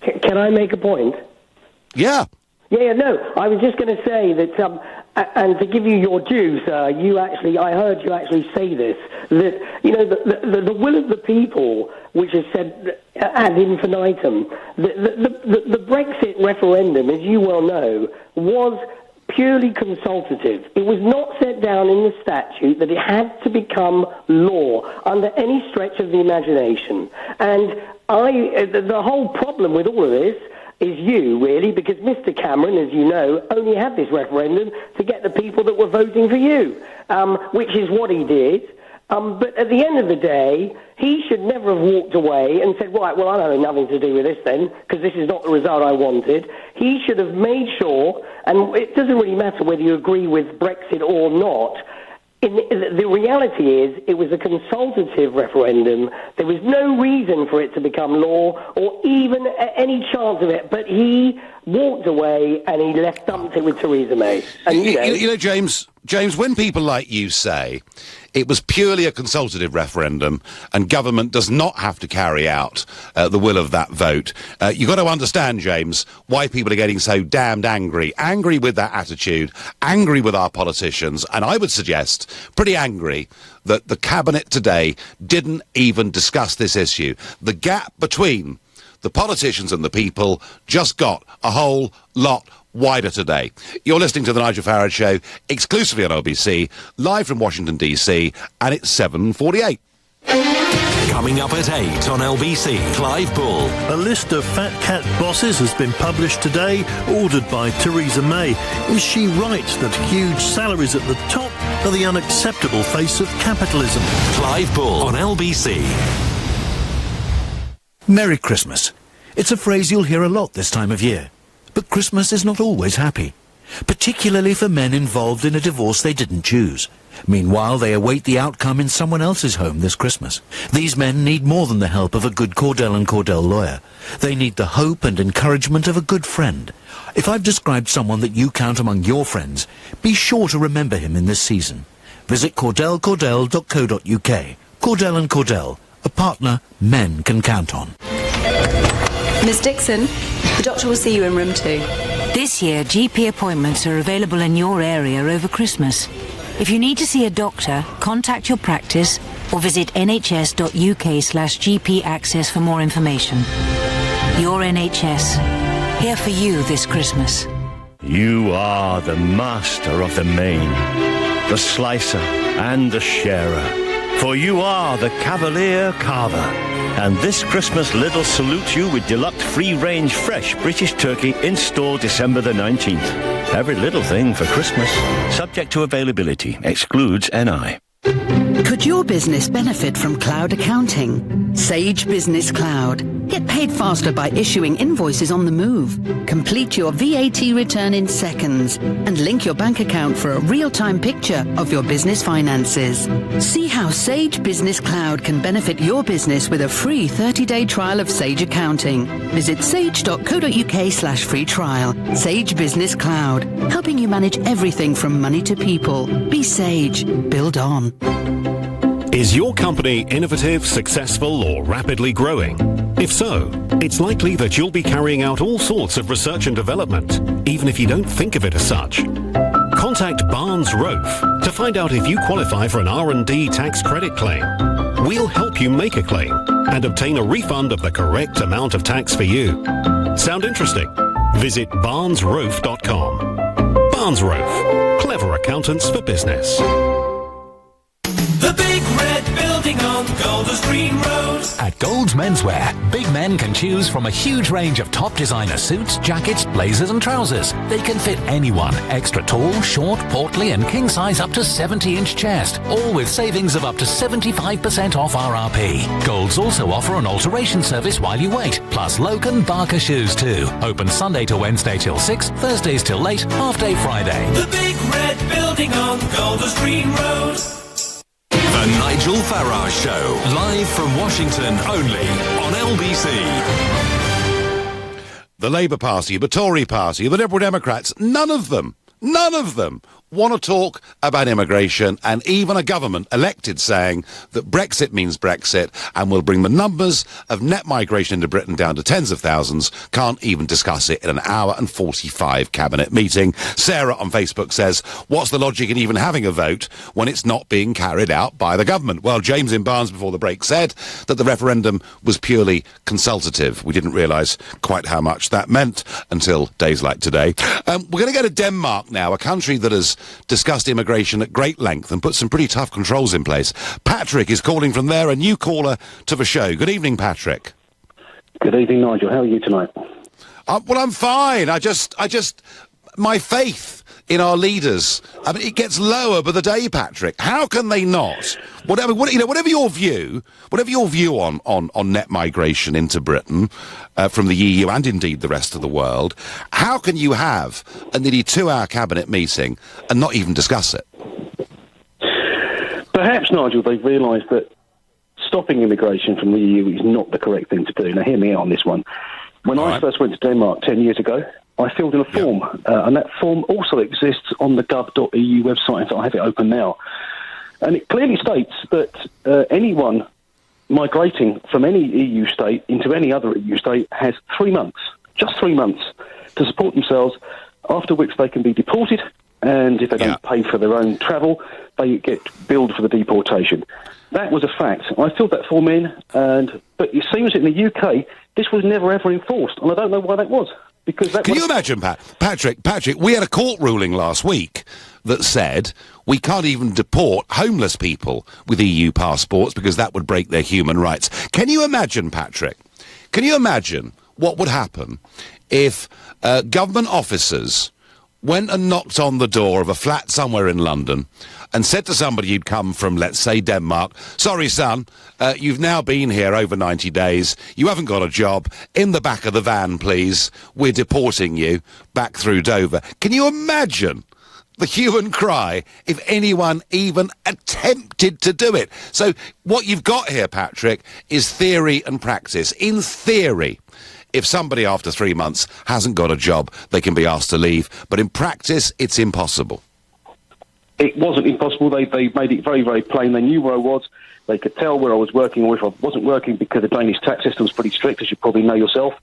Can I make a point? Yeah. No, I was just going to say that, and to give you your due, sir, I heard you actually say this, that, you know, the will of the people, which is said ad infinitum, the Brexit referendum, as you well know, was purely consultative. It was not set down in the statute that it had to become law under any stretch of the imagination. And the whole problem with all of this is you, really, because Mr. Cameron, as you know, only had this referendum to get the people that were voting for you, which is what he did. But at the end of the day, he should never have walked away and said, right, well, I don't have nothing to do with this then, because this is not the result I wanted. He should have made sure, and it doesn't really matter whether you agree with Brexit or not, the reality is it was a consultative referendum. There was no reason for it to become law or even any chance of it. But he walked away and he dumped it with Theresa May. And, you know, James, when people like you say it was purely a consultative referendum and government does not have to carry out the will of that vote, you've got to understand, James, why people are getting so damned angry with that attitude, angry with our politicians, and I would suggest pretty angry that the Cabinet today didn't even discuss this issue. The gap between the politicians and the people just got a whole lot wider today. You're listening to the Nigel Farage Show, exclusively on LBC, live from Washington, D.C., and it's 7:48. Coming up at 8 on LBC, Clive Bull. A list of fat cat bosses has been published today, ordered by Theresa May. Is she right that huge salaries at the top are the unacceptable face of capitalism? Clive Bull on LBC. Merry Christmas. It's a phrase you'll hear a lot this time of year. But Christmas is not always happy, particularly for men involved in a divorce they didn't choose. Meanwhile, they await the outcome in someone else's home this Christmas. These men need more than the help of a good Cordell & Cordell lawyer. They need the hope and encouragement of a good friend. If I've described someone that you count among your friends, be sure to remember him in this season. Visit cordellcordell.co.uk. Cordell & Cordell, a partner men can count on. Miss Dixon, the doctor will see you in room 2. This year, GP appointments are available in your area over Christmas. If you need to see a doctor, contact your practice or visit nhs.uk/GP access for more information. Your NHS, here for you this Christmas. You are the master of the main, the slicer and the sharer. For you are the Cavalier Carver. And this Christmas Lidl salutes you with deluxe free-range fresh British turkey in store December the 19th. Every little thing for Christmas. Subject to availability. Excludes NI. Could your business benefit from cloud accounting? Sage Business Cloud. Get paid faster by issuing invoices on the move. Complete your VAT return in seconds and link your bank account for a real-time picture of your business finances. See how Sage Business Cloud can benefit your business with a free 30-day trial of Sage Accounting. Visit sage.co.uk/free trial. Sage Business Cloud, helping you manage everything from money to people. Be Sage. Build on. Is your company innovative, successful, or rapidly growing? If so, it's likely that you'll be carrying out all sorts of research and development, even if you don't think of it as such. Contact Barnes Rofe to find out if you qualify for an R&D tax credit claim. We'll help you make a claim and obtain a refund of the correct amount of tax for you. Sound interesting? Visit barnesrofe.com. Barnes Rofe, clever accountants for business. The big red building on Golders Green Road. At Gold's Menswear, big men can choose from a huge range of top designer suits, jackets, blazers and trousers. They can fit anyone, extra tall, short, portly and king size up to 70-inch chest, all with savings of up to 75% off RRP. Gold's also offer an alteration service while you wait, plus Loken Barker shoes too. Open Sunday to Wednesday till 6, Thursdays till late, half day Friday. The big red building on Golders Green Road. The Nigel Farage Show, live from Washington, only on LBC. The Labour Party, the Tory Party, the Liberal Democrats, none of them want to talk about immigration, and even a government elected saying that Brexit means Brexit and will bring the numbers of net migration into Britain down to tens of thousands, can't even discuss it in an hour and 45 cabinet meeting. Sarah on Facebook says, what's the logic in even having a vote when it's not being carried out by the government? Well, James in Barnes before the break said that the referendum was purely consultative. We didn't realise quite how much that meant until days like today. We're going to go to Denmark now, a country that has discussed immigration at great length and put some pretty tough controls in place. Patrick is calling from there, a new caller to the show. Good evening, Patrick. Good evening, Nigel. How are you tonight? Well, I'm fine. My faith in our leaders, I mean, it gets lower by the day, Patrick. How can they not? Whatever your view on net migration into Britain from the EU and indeed the rest of the world, how can you have a nearly 2-hour cabinet meeting and not even discuss it? Perhaps, Nigel, they've realised that stopping immigration from the EU is not the correct thing to do. Now, hear me out on this one. When I first went to Denmark 10 years ago, I filled in a form, and that form also exists on the goo.gl website, so I have it open now. And it clearly states that anyone migrating from any EU state into any other EU state has 3 months, just 3 months, to support themselves, after which they can be deported, and if they don't pay for their own travel, they get billed for the deportation. That was a fact. I filled that form in, but it seems that in the UK, this was never ever enforced, and I don't know why that was. Can you imagine, Patrick, we had a court ruling last week that said we can't even deport homeless people with EU passports because that would break their human rights. Can you imagine, Patrick? Can you imagine what would happen if government officers went and knocked on the door of a flat somewhere in London and said to somebody who'd come from, let's say, Denmark, sorry, son, you've now been here over 90 days, you haven't got a job, in the back of the van, please, we're deporting you back through Dover. Can you imagine the hue and cry if anyone even attempted to do it? So what you've got here, Patrick, is theory and practice. In theory, if somebody after 3 months hasn't got a job, they can be asked to leave. But in practice, it's impossible. It wasn't impossible. They made it very, very plain. They knew where I was. They could tell where I was working or if I wasn't working, because the Danish tax system is pretty strict, as you probably know yourself.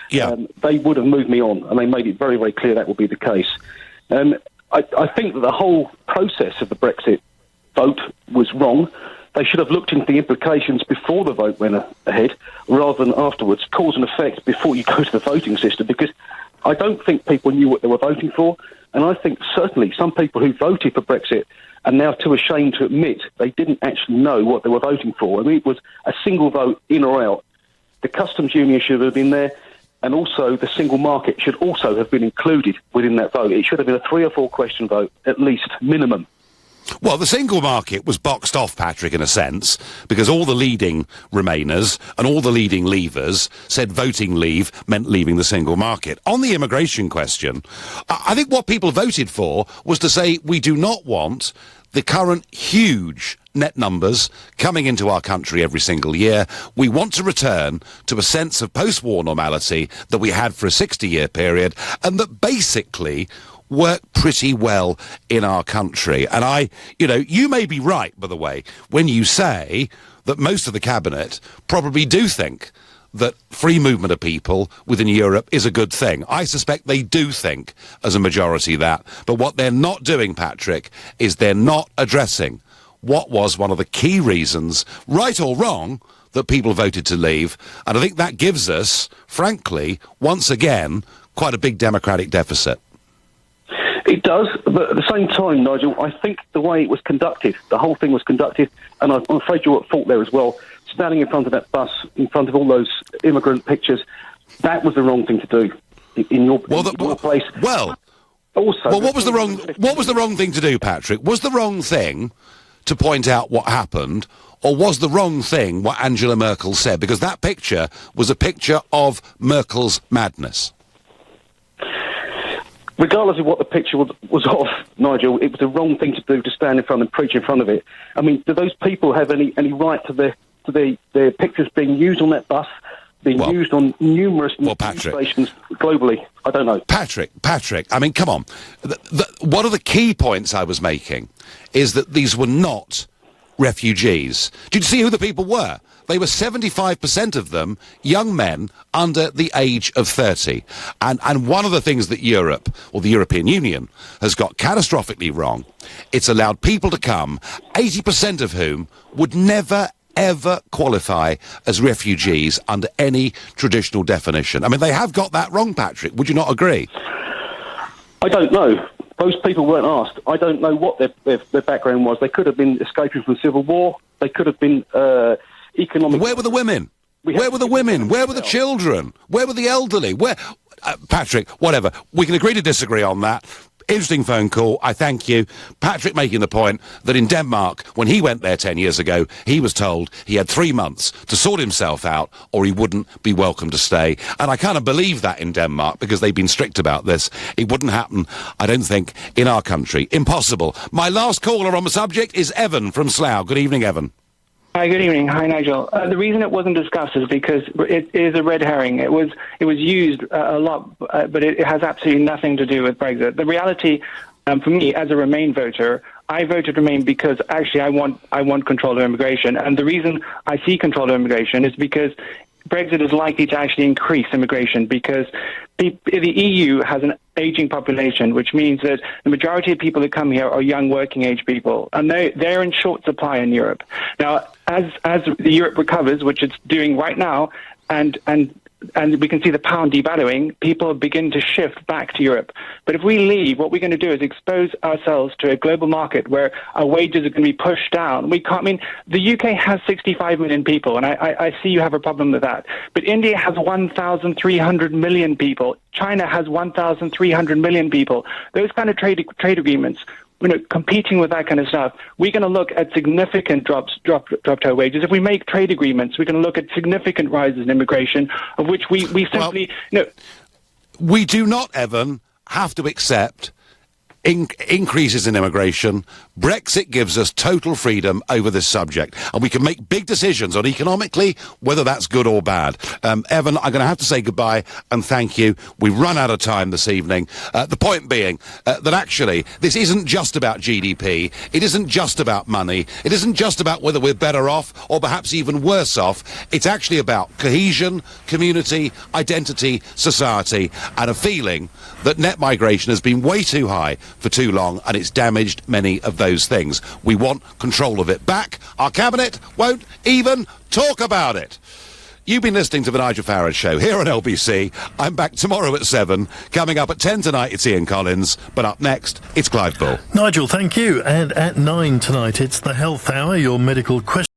Yeah. They would have moved me on, and they made it very, very clear that would be the case. I think that the whole process of the Brexit vote was wrong. They should have looked into the implications before the vote went ahead, rather than afterwards, cause and effect before you go to the voting system, because I don't think people knew what they were voting for, and I think certainly some people who voted for Brexit are now too ashamed to admit they didn't actually know what they were voting for. I mean, it was a single vote in or out. The customs union should have been there, and also the single market should also have been included within that vote. It should have been a 3 or 4 question vote, at least, minimum. Well, the single market was boxed off, Patrick, in a sense, because all the leading Remainers and all the leading Leavers said voting leave meant leaving the single market. On the immigration question, I think what people voted for was to say we do not want the current huge net numbers coming into our country every single year. We want to return to a sense of post-war normality that we had for a 60-year period, and that basically work pretty well in our country. And you may be right, by the way, when you say that most of the cabinet probably do think that free movement of people within Europe is a good thing. I suspect they do think, as a majority, that. But what they're not doing, Patrick, is they're not addressing what was one of the key reasons, right or wrong, that people voted to leave. And I think that gives us, frankly, once again, quite a big democratic deficit. It does, but at the same time, Nigel, I think the way it was conducted, the whole thing was conducted, and I'm afraid you're at fault there as well, standing in front of that bus, in front of all those immigrant pictures, that was the wrong thing to do in your place. What was the wrong thing to do, Patrick? Was the wrong thing to point out what happened, or was the wrong thing what Angela Merkel said? Because that picture was a picture of Merkel's madness. Regardless of what the picture was of, Nigel, it was the wrong thing to do to stand in front and preach in front of it. I mean, do those people have any right to their pictures being used on that bus, being used on numerous stations globally? I don't know. Patrick, I mean, come on. One of the key points I was making is that these were not refugees. Did you see who the people were? They were 75% of them young men under the age of 30. And one of the things that Europe, or the European Union, has got catastrophically wrong, it's allowed people to come, 80% of whom would never, ever qualify as refugees under any traditional definition. I mean, they have got that wrong, Patrick. Would you not agree? I don't know. Those people weren't asked. I don't know what their background was. They could have been escaping from the Civil War. They could have been... economic. Where were the women? Where were the women? Where were the children? Where were the elderly? Where, Patrick, whatever. We can agree to disagree on that. Interesting phone call. I thank you. Patrick making the point that in Denmark, when he went there 10 years ago, he was told he had 3 months to sort himself out or he wouldn't be welcome to stay. And I kind of believe that in Denmark because they've been strict about this. It wouldn't happen, I don't think, in our country. Impossible. My last caller on the subject is Evan from Slough. Good evening, Evan. Hi, good evening. Hi, Nigel. The reason it wasn't discussed is because it is a red herring. It was used a lot, but it has absolutely nothing to do with Brexit. The reality, for me, as a Remain voter, I voted Remain because actually I want control of immigration. And the reason I see control of immigration is because Brexit is likely to actually increase immigration because the EU has an aging population, which means that the majority of people that come here are young working age people, and they're in short supply in Europe. Now, as Europe recovers, which it's doing right now, and we can see the pound devaluing, people begin to shift back to Europe. But if we leave, what we're going to do is expose ourselves to a global market where our wages are going to be pushed down. We can't, I mean, the UK has 65 million people, and I see you have a problem with that. But India has 1,300 million people. China has 1,300 million people. Those kind of trade agreements, competing with that kind of stuff, we're going to look at significant drop to our wages. If we make trade agreements, we're going to look at significant rises in immigration, of which we simply... We do not, Evan, have to accept increases in immigration. Brexit gives us total freedom over this subject, and we can make big decisions on economically whether that's good or bad. Evan, I'm going to have to say goodbye and thank you. We've run out of time this evening. The point being that actually this isn't just about GDP. It isn't just about money. It isn't just about whether we're better off or perhaps even worse off. It's actually about cohesion, community, identity, society, and a feeling that net migration has been way too high for too long, and it's damaged many of those things. We want control of it back. Our cabinet won't even talk about it. You've been listening to the Nigel Farage Show here on LBC. I'm back tomorrow at 7. Coming up at 10 tonight, it's Ian Collins. But up next, it's Clive Bull. Nigel, thank you. And at 9 tonight, it's the Health Hour, your medical question.